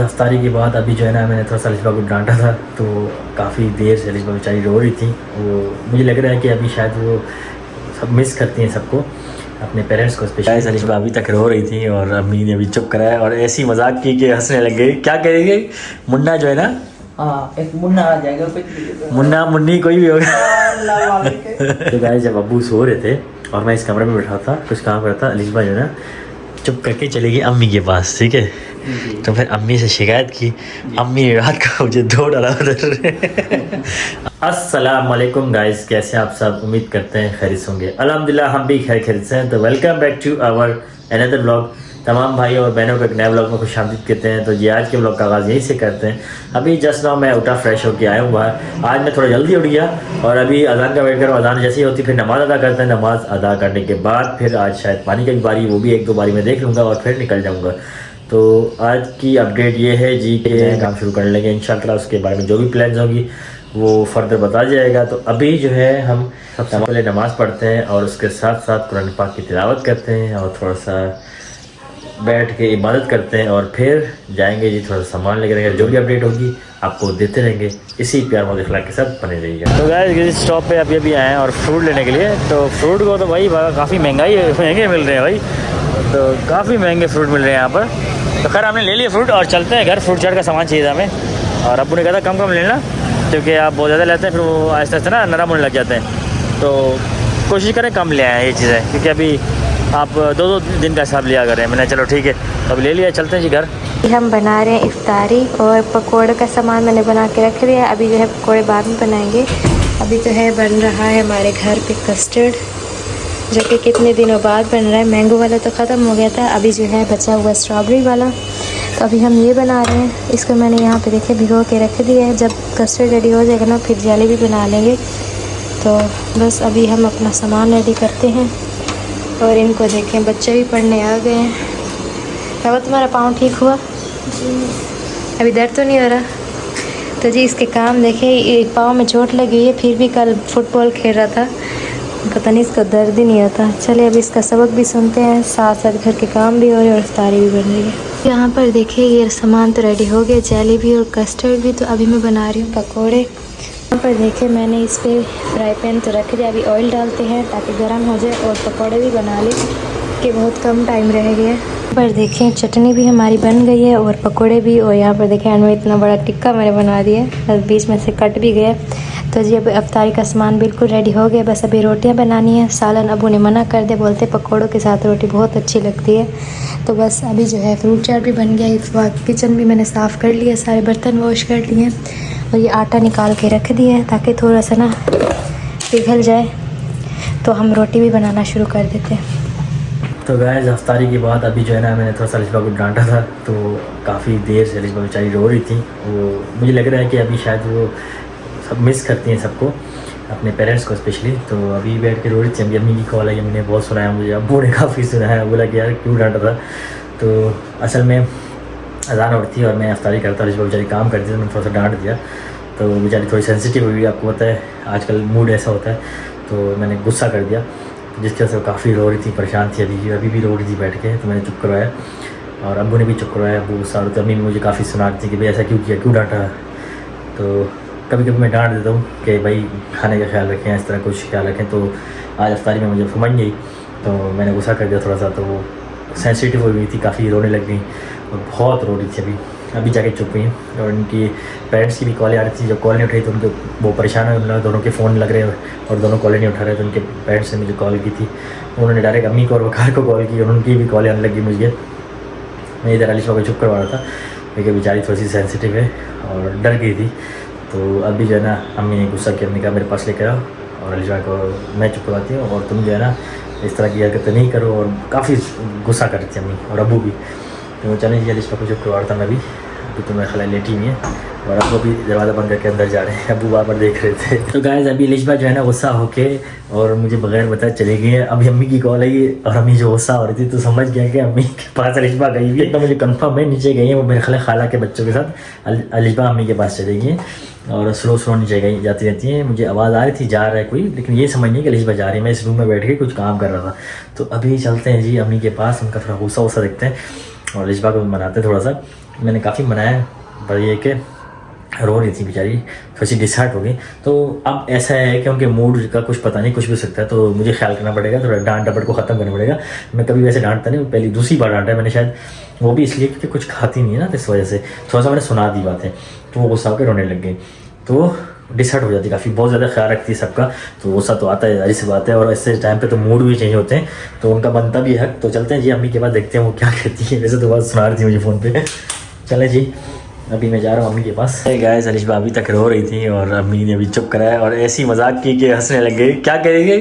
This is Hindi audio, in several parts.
अफ्तारी के बाद अभी जो है ना मैंने थोड़ा सा अलिशबा को डांटा था, तो काफ़ी देर से अलिशबा बेचारी रो रही थी। वो मुझे लग रहा है कि अभी शायद वो सब मिस करती हैं सबको, अपने पेरेंट्स को स्पेशली। अलिशबा अभी तक रो रही थी और अम्मी ने अभी चुप कराया और ऐसी मजाक की कि हंसने लग गई। क्या करेंगे, मुन्ना जो है ना, हाँ एक मुन्ना आ जाएगा, मुन्ना मुन्नी कोई भी होगा। तो गाइस जब अब्बू सो रहे थे और मैं इस कमरे में बैठा था कुछ काम करता, अलिशबा जो है ना चुप करके चली गई अम्मी के पास, ठीक है। तो फिर अम्मी से शिकायत की, अम्मी ने रात का मुझे धो डाला उधर। अस्सलाम वालेकुम गाइस, कैसे आप सब, उम्मीद करते हैं खैरियत होंगे। अल्हम्दुलिल्लाह हम भी खैरियत से हैं। तो welcome back to our another blog. तमाम भाई और बहनों को एक नए ब्लॉग में खुश आमदीद कहते हैं। तो ये आज के ब्लॉग का आगाज़ यहीं से करते हैं। अभी जस्ट नाउ मैं उठा फ्रेश होकर आया हूँ बाहर। आज मैं थोड़ा जल्दी उठ गया और अभी अजान का वेट कर रहा हूँ। अजान जैसे ही होती फिर नमाज़ अदा करते हैं। नमाज़ अदा करने के बाद फिर आज शायद पानी की बारी, वो भी एक दो बारी में देख लूँगा और फिर निकल जाऊँगा। तो आज की अपडेट ये है जी कि काम शुरू कर लेंगे इंशाल्लाह। उसके बारे में जो भी प्लान्स होगी वो फर्दर बता जाएगा। तो अभी जो है हम सबसे पहले नमाज़ पढ़ते हैं और उसके साथ साथ कुरान पाक की तिलावत करते हैं और थोड़ा सा बैठ के इबादत करते हैं और फिर जाएंगे जी थोड़ा सा सामान लेकर रहेंगे। जो भी अपडेट होगी आपको देते रहेंगे। इसी प्यार और इखलाक के साथ बने रहिएगा। तो गाइस इस स्टॉप पे अभी आए हैं और फ्रूट लेने के लिए। तो फ्रूट को तो भाई काफ़ी महंगे मिल रहे हैं भाई, तो काफ़ी महंगे फ्रूट मिल रहे हैं यहाँ पर। तो खैर हमने ले लिया फ्रूट और चलते हैं घर। फ्रूट चाट का सामान चाहिए था हमें और अब्बू ने कहा था कम लेना, क्योंकि आप बहुत ज़्यादा लेते हैं फिर वो आहिस्ता आहिस्ता ना नरम होने लग जाते हैं। तो कोशिश करें कम ले आएँ ये चीज़ें, क्योंकि अभी आप दो दिन का हिसाब लिया करें। मैंने चलो ठीक है अब ले लिया, चलते हैं जी घर। हम बना रहे हैं इफ्तारी और पकोड़े का सामान मैंने बना के रख दिया। अभी जो है पकोड़े बाद में बनाएंगे। अभी तो है बन रहा है हमारे घर पे कस्टर्ड, जो कि कितने दिनों बाद बन रहा है। मैंगो वाला तो ख़त्म हो गया था, अभी जो है बचा हुआ स्ट्रॉबेरी वाला। तो अभी हम ये बना रहे हैं। इसको मैंने यहाँ पे देखे भिगो के रख दिया है। जब कस्टर्ड रेडी हो जाएगा ना फिर जेली भी बना लेंगे। तो बस अभी हम अपना सामान रेडी करते हैं और इनको देखें बच्चे भी पढ़ने आ गए हैं। बाबा तुम्हारा पाँव ठीक हुआ? अभी दर्द तो नहीं हो रहा? तो जी इसके काम देखें, पाँव में चोट लगी हुई है, फिर भी कल फुटबॉल खेल रहा था, पता नहीं इसका दर्द ही नहीं आता। चलिए अभी इसका सबक भी सुनते हैं, साथ साथ घर के काम भी हो रहे हैं और इफ्तारी भी बन रही है। यहाँ पर देखिए ये सामान तो रेडी हो गया, जेली भी और कस्टर्ड भी। तो अभी मैं बना रही हूँ पकौड़े। यहाँ पर देखिए मैंने इस पर फ्राई पैन तो रख दिया, अभी ऑयल डालते हैं ताकि गर्म हो जाए और पकौड़े भी बना लें कि बहुत कम टाइम रह गया। यहाँ पर देखें चटनी भी हमारी बन गई है और पकोड़े भी। और यहाँ पर देखें एंड में इतना बड़ा टिक्का मैंने बना दिया, बस बीच में से कट भी गया। तो जी अब इफ्तारी का सामान बिल्कुल रेडी हो गया, बस अभी रोटियाँ बनानी है। सालन अबू ने मना कर दिया, बोलते पकोड़ों के साथ रोटी बहुत अच्छी लगती है। तो बस अभी जो है फ्रूट चाट भी बन गया। इस वक्त किचन भी मैंने साफ़ कर लिया, सारे बर्तन वॉश कर लिए और ये आटा निकाल के रख दिया है ताकि थोड़ा सा ना पिघल जाए। तो हम रोटी भी बनाना शुरू कर देते हैं। तो गाइस अफ्तारी के बाद अभी जो है ना मैंने थोड़ा सा अलिशबा को डांटा था, तो काफ़ी देर से अलिशबा बेचारी रो रही थी। वो मुझे लग रहा है कि अभी शायद वो सब मिस करती हैं सबको, अपने पेरेंट्स को स्पेशली। तो अभी बैठ के रो रही थी। अभी अम्मी की कॉल आई, मैंने बहुत सुनाया, मुझे अब्बू ने काफ़ी सुनाया, बोला कि यार क्यों डांटा था। तो असल में अजान उठती और मैं अफ्तारी करता, अलिशबा बेचारी काम करती थी, मैंने थोड़ा सा डांट दिया। तो बेचारी थोड़ी सेंसिटिव हुई, आपको पता है आजकल मूड ऐसा होता है। तो मैंने गुस्सा कर दिया, जिसकी वजह से काफ़ी रो रही थी, परेशान थी। अभी भी रो रही थी बैठ के। तो मैंने चुप करवाया और अब्बू ने भी चुप करवाया। अब्बू गुस्सा हो रही थी, अम्मी मुझे काफ़ी सुना रही थी कि भाई ऐसा क्यों किया, क्यों डांटा। तो कभी कभी मैं डांट देता हूँ कि भाई खाने का ख्याल रखें, इस तरह कुछ ख्याल रखें। तो आज अफ्तारी में मुझे समझ गई तो मैंने गुस्सा कर दिया थोड़ा सा। तो वो सेंसिटिव हो गई थी, काफ़ी रोने लग गई और बहुत रो रही थी। अभी जाके चुप हुई। और उनकी पेरेंट्स की भी कॉलें आ रही थी, जब कॉल नहीं उठाई तो उनके वो परेशान है, उन दोनों के फ़ोन लग रहे हैं और दोनों कॉलें नहीं उठा रहे। तो उनके पेरेंट्स ने मुझे कॉल की थी, उन्होंने डायरेक्ट अम्मी को और वकार को कॉल की और उनकी भी कॉलें आने लगी मुझे। मैं इधर अलिशबा को चुप करवा रहा था क्योंकि बेचारी थोड़ी सी सेंसिटिव है और डर गई थी। तो अभी जो है ना अम्मी ने गुस्सा किया, अम्मी कहा मेरे पास लेकर आओ और अलिशबा को मैं चुप करवाती हूँ और तुम जो है ना इस तरह की हरकतें नहीं करो। और काफ़ी गुस्सा कर रही थी अम्मी और अब्बू भी। तो चलें जी अलिशबा को चुप करवा था मैं भी। अभी तो मैं खला लेटी हुई है और अब्बू भी दरवाज़ा बंद करके अंदर जा रहे हैं, अब्बू बार देख रहे थे। तो गाइस अभी अलिशबा जो है ना गुस्सा होके और मुझे बगैर बताए चली गई है। अभी अम्मी की कॉल आई और अम्मी जो गुस्सा हो रही थी तो समझ गया कि अम्मी के पास अलिशबा गई हुई है। तो मुझे कंफर्म है नीचे गई है, वो मेरे खाला के बच्चों के साथ अलिशबा अम्मी के पास चली गई और स्लो नीचे गई जाती रहती हैं। मुझे आवाज़ आ रही थी जा रहा है कोई, लेकिन ये समझ नहीं कि अलिशबा जा रही है। मैं इस रूम में बैठ के कुछ काम कर रहा था। तो अभी चलते हैं जी अम्मी के पास, उनका थोड़ा गुस्सा दिखते हैं और अलिशबा को मनाते हैं थोड़ा सा। मैंने काफ़ी मनाया, पर ये कि रो रही थी बेचारी, थोड़ी सी डिसहार्ट हो गई। तो अब ऐसा है कि उनके मूड का कुछ पता नहीं, कुछ भी हो सकता है, तो मुझे ख्याल करना पड़ेगा, थोड़ा डांट डपट को ख़त्म करना पड़ेगा। मैं कभी वैसे डांटता नहीं, पहली दूसरी बार डांटा है मैंने शायद, वो भी इसलिए क्योंकि कुछ खाती नहीं है ना, तो इस वजह से थोड़ा सा मैंने सुना दी बातें, तो वो गुस्सा होकर रोने लग गई, तो डिसहार्ट हो जाती काफ़ी, बहुत ज़्यादा ख्याल रखती है सबका, तो गुस्सा तो आता है, जारी सी बात है, और ऐसे टाइम पे तो मूड भी चेंज होते हैं, तो उनका बनता भी है। तो चलते हैं जी अम्मी के पास, देखते हैं वो क्या कहती है। वैसे तो बात सुना रही थी मुझे फ़ोन पे। चलें जी, अभी मैं जा रहा हूँ अम्मी के पास। गाइस अलिशबा अभी तक रो रही थी और अम्मी ने अभी चुप कराया और ऐसी मजाक की कि हंसने लग गई। क्या करेंगे,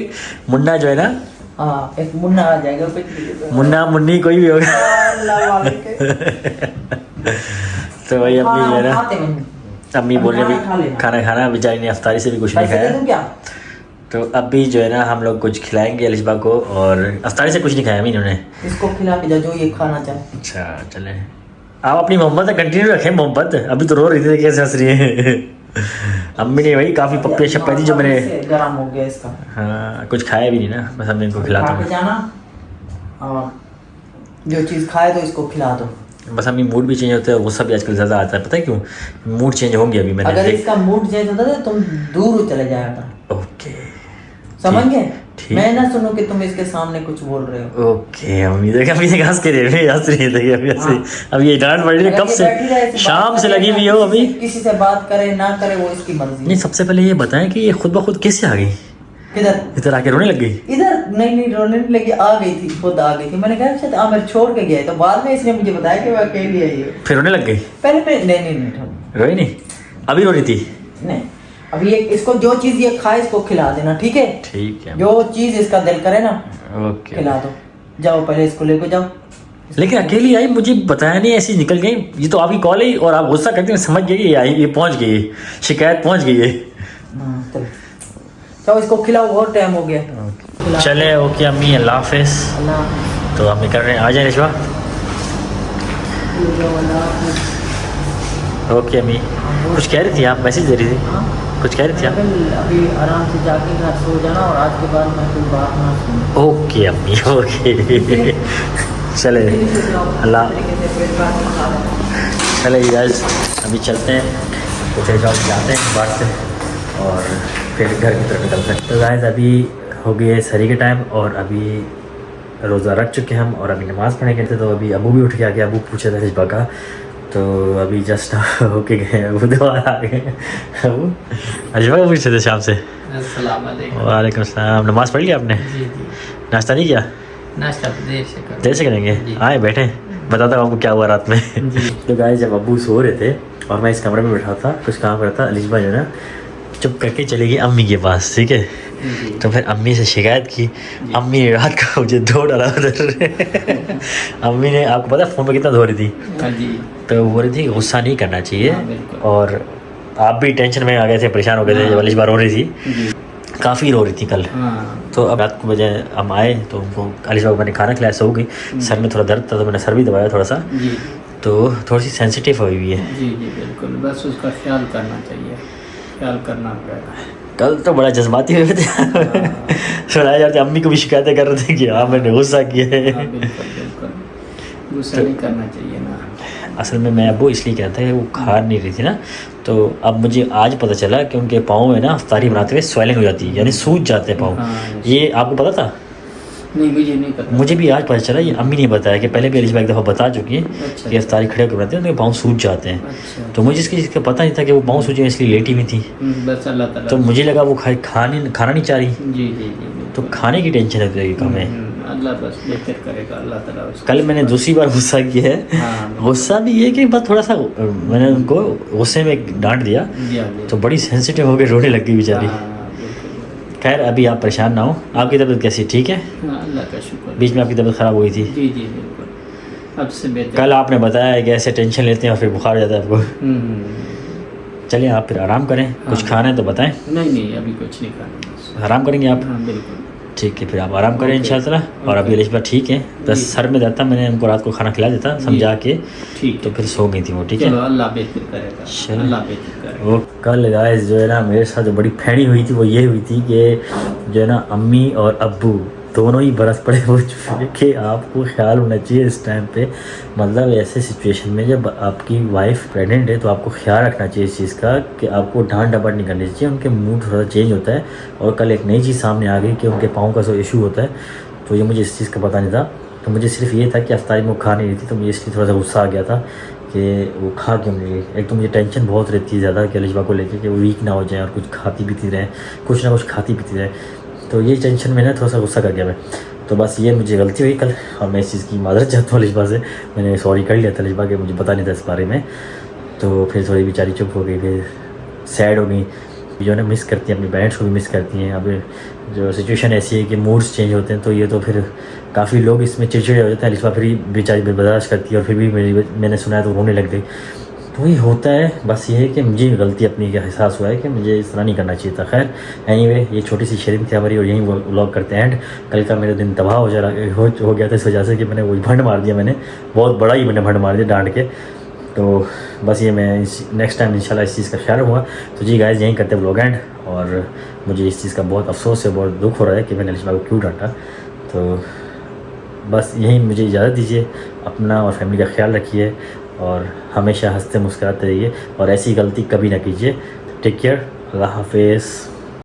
मुन्ना जो है ना, हाँ एक मुन्ना आ जाएगा पे, मुन्ना मुन्नी कोई भी होगा। अल्लाह वाले के। तो वही अम्मी जो है ना, खाते हैं। अम्मी बोल रही खा अभी लेना। खाना खाना, बेचारी ने अफ्तारी से भी कुछ नहीं पैसे दे खाया। दूं क्या? तो अभी जो है ना हम लोग कुछ खिलाएंगे अलिशबा को, और अफ्तारी से कुछ नहीं खाया अम्मी इन्होंने। इसको खिला के जा जो ये खाना चाहे। अच्छा चले, आप अपनी मोहब्बत कंटिन्यू रखें, मोहब्बत। अभी तो रो रही थी, कैसे हंस रही है। अम्मी ने वही काफ़ी पप्पे शप्पे दी जो मैंने, गरम हो गया इसका। हाँ कुछ खाया भी नहीं ना, बस हमने इनको खिलाता खा के हूँ। जाना, और जो चीज़ खाए तो इसको खिला दो। बस अम्मी मूड भी चेंज होता है, गुस्सा भी आजकल ज़्यादा आता है, पता है क्यों? मूड चेंज होंगे अभी मैंने अगर इसका मूड चेंज होता तो तुम दूर चले जाया था। ओके समझ गए? ठीक। मैं ना सुनूं कि तुम इसके सामने कुछ बोल रहे हो। ओके अम्मी देख, अभी तक हंस के दे रही है, हंस रही है, देखिए अभी हंस रही है। हाँ। अब ये डांट पड़ रही है कब अगर ये बैठी रहे, से, ऐसे शाम बात से करे लगी ना, हुई हो अभी। किसी से बात करे ना करे वो इसकी मर्जी। नहीं सबसे पहले ये बताएं कि ये खुद ब खुद कैसे आ गई, किधर? इधर आके रोने लग गई? इधर नहीं रोने नहीं लगी, आ गई थी, खुद आ गई थी। मैंने कहा शायद आमिर छोड़ के गया है, तो बाद में इसने मुझे बताया कि वो अकेली आई है। फिर रोने लग गई? पहले नहीं रोई नहीं, अभी रो रही थी? नहीं, अभी ये इसको जो चीज ये खाए इसको खिला देना, ठीक है? ठीक है, जो चीज इसका दिल करे ना ओके खिला दो। जाओ पहले इसको लेकर जाओ। लेकिन अकेली आई, मुझे बताया नहीं, ऐसी निकल गई। ये तो आपकी कॉल है और आप गुस्सा करते हैं, समझ गए कि ये आई, ये पहुंच गई है, शिकायत पहुंच गई है। चलो जाओ इसको खिलाओ, बहुत टाइम हो गया। चले ओके अम्मी, अल्लाह हाफिज़। अल्लाह तो हम निकल रहे हैं, आ जाए रिश्वा। ओके अम्मी, कुछ कह रही थी आप, मैसेज दे रही थी, कुछ कह रही थी आप? अभी आराम से जाके घर सो जाना और आज के बाद मैं कोई बात ना सुनूं। ओके अम्मी ओके। चले अल्लाह, चले गाइस अभी चलते हैं, कुछ जॉब जाते हैं बाहर से और फिर घर की तरफ निकलते हैं। तो गाइस अभी हो गई है सरी के टाइम और अभी रोज़ा रख चुके हैं हम और अभी नमाज़ पढ़ने गए थे। तो अभी अबू भी उठ के आ गया, अबू पूछे थे रिश्बा का, तो अभी जस्ट होके गए, अबू दोबारा आ गए। अबू रिश्बा को पूछे थे शाम से। अस्सलाम वालेकुम। वालेकुम सलाम। नमाज़ पढ़ लिया आपने? जी जी, नाश्ता नहीं किया? नाश्ता देर से करो। देर से करेंगे? आए बैठे, बताता हूँ आपको क्या हुआ रात में। तो गाइस जब अबू सो रहे थे और मैं इस कमरे में बैठा था, कुछ काम कर रहा था, अलिशबा जो है ना चुप करके चली गई अम्मी के पास, ठीक है? तो फिर अम्मी से शिकायत की, अम्मी ने रात का मुझे धो डाला उधर। अम्मी ने, आपको पता है फ़ोन पे कितना धो रही थी, जी, तो बोल रही थी गुस्सा नहीं करना चाहिए, हाँ, बिल्कुल। और आप भी टेंशन में आ गए थे, परेशान हो गए थे जब अलिशबा रो रही थी, काफ़ी रो रही थी कल। तो अब रात को बजे हम आए तो उनको अलिशबा को मैंने खाना खिलाया, सो गई। सर में थोड़ा दर्द था तो मैंने सर भी दबाया थोड़ा सा, तो थोड़ी सी सेंसिटिव हुई हुई है। जी जी बिल्कुल, बस उसका ख्याल करना चाहिए, ख्याल करना पड़ेगा। कल तो बड़ा जज्बाती हुए थे। सुनाया जाते, अम्मी को भी शिकायतें कर रहे थे कि हाँ मैंने गुस्सा किया है। हाँ, बिल्कुल बिल्कुल, गुस्सा नहीं करना चाहिए ना। असल में मैं वो इसलिए कहता था कि वो खा नहीं रही थी ना, तो अब मुझे आज पता चला कि उनके पाँव में ना अफ्तारी बनाते हुए स्वेलिंग हो जाती है, यानी सूज जाते हैं पाँव। हाँ, ये आपको पता था? नहीं मुझे नहीं पता। मुझे भी आज पता चला, ये अम्मी ने बताया कि पहले भी अलिशबा एक दफ़ा बता चुकी है अच्छा, कि अफ्तारी खड़े होकर बनाते हैं उनके पाँव सूज जाते हैं। अच्छा, तो मुझे इसका पता नहीं था कि वो पाँव सूजे, इसलिए लेटी हुई थी। बस अल्लाह ताला। तो मुझे लगा वो खाना नहीं चाह रही, जी जी जी तो खाने की टेंशन है कम है। अल्लाह बस बेहतर करेगा, अल्लाह ताला उसको। कल मैंने दूसरी बार गुस्सा किया है। हाँ, गुस्सा भी ये कि बस थोड़ा सा मैंने उनको गुस्से में डांट दिया, तो बड़ी सेंसिटिव हो गई, रोने लग गई बेचारी। खैर अभी आप परेशान ना हो, आपकी तबीयत कैसी, ठीक है? अल्लाह का शुक्र। बीच में आपकी तबीयत ख़राब हुई थी, जी जी बिल्कुल, अब से बेहतर। कल आपने बताया कि ऐसे टेंशन लेते हैं और फिर बुखार हो जाता है आपको। चलिए आप फिर आराम करें, कुछ खाना है तो बताएं। नहीं नहीं अभी कुछ नहीं खाना, बस आराम करेंगे आप? हाँ बिल्कुल, ठीक है, फिर आप आराम करें इंशाल्लाह। और अभी अलिशबा ठीक है, बस सर में दर्द था, मैंने उनको रात को खाना खिला देता समझा के, ठीक तो फिर सो गई थी वो, ठीक है? चलो अल्लाह बेहतर करेगा, चलो। अल्लाह बेहतर करेगा। वो कल गाइस जो है ना मेरे साथ जो बड़ी फैनी हुई थी वो ये हुई थी कि जो है ना अम्मी और अब्बू दोनों ही बरस पड़े हो चुके हैं कि आपको ख्याल होना चाहिए इस टाइम पे, मतलब ऐसे सिचुएशन में जब आपकी वाइफ प्रेग्नेंट है तो आपको ख्याल रखना चाहिए इस चीज़ का कि आपको डांट डपट नहीं करनी चाहिए। उनके मूड थोड़ा चेंज होता है और कल एक नई चीज़ सामने आ गई कि उनके पाँव का जो इशू होता है, तो ये मुझे इस चीज़ का पता नहीं था। तो मुझे सिर्फ ये था कि अफ्तारी में वो खा नहीं रही थी, तो मुझे इसलिए थोड़ा सा गुस्सा आ गया था कि वो खा क्यों नहीं रही। एक तो मुझे टेंशन बहुत रहती है ज़्यादा कि अलिशबा को लेके कि वो वीक ना हो जाए और कुछ खाती पीती रहे, कुछ ना कुछ खाती पीती रहे, तो ये टेंशन में ना थोड़ा सा गुस्सा कर गया मैं। तो बस ये मुझे गलती हुई कल और मैं इस चीज़ की माजरत चाहता हूँ अलिशबा से। मैंने सॉरी कर लिया था अलिशबा के, मुझे पता नहीं था इस बारे में। तो फिर थोड़ी बेचारी चुप हो गई, फिर सैड हो गई, जो है ना मिस करती हैं अपनी पेरेंट्स को भी मिस करती हैं। अब जो सिचुएशन ऐसी है कि मूड्स चेंज होते हैं तो ये तो फिर काफ़ी लोग इसमें चिड़चिड़े हो जाते हैं। अलिशबा फिर बेचारी बर्दाश्त करती है और फिर भी मैंने सुना है तो रोने लग गई। तो ये होता है, बस ये है कि मुझे गलती अपनी का एहसास हुआ है कि मुझे इस तरह नहीं करना चाहिए था। खैर एनीवे, ये छोटी सी शेयरिंग थी हमारी और यहीं व्लॉग करते हैं एंड। कल का मेरा दिन तबाह हो गया था इस वजह से कि मैंने वही भंड मार दिया, मैंने बहुत बड़ा ही मैंने भंड मार दिया डांट के। तो बस ये मैं नेक्स्ट टाइम इंशाल्लाह इस चीज़ का ख्याल रखूँगा। तो जी गाइस, यहीं करते व्लॉग एंड। और मुझे इस चीज़ का बहुत अफसोस है, बहुत दुख हो रहा है कि मैंने अलिशबा को क्यों डांटा। तो बस यहीं मुझे इजाज़त दीजिए, अपना और फैमिली का ख्याल रखिए और हमेशा हंसते मुस्कुराते रहिए और ऐसी गलती कभी ना कीजिए। टेक केयर, अल्लाह हाफिज़।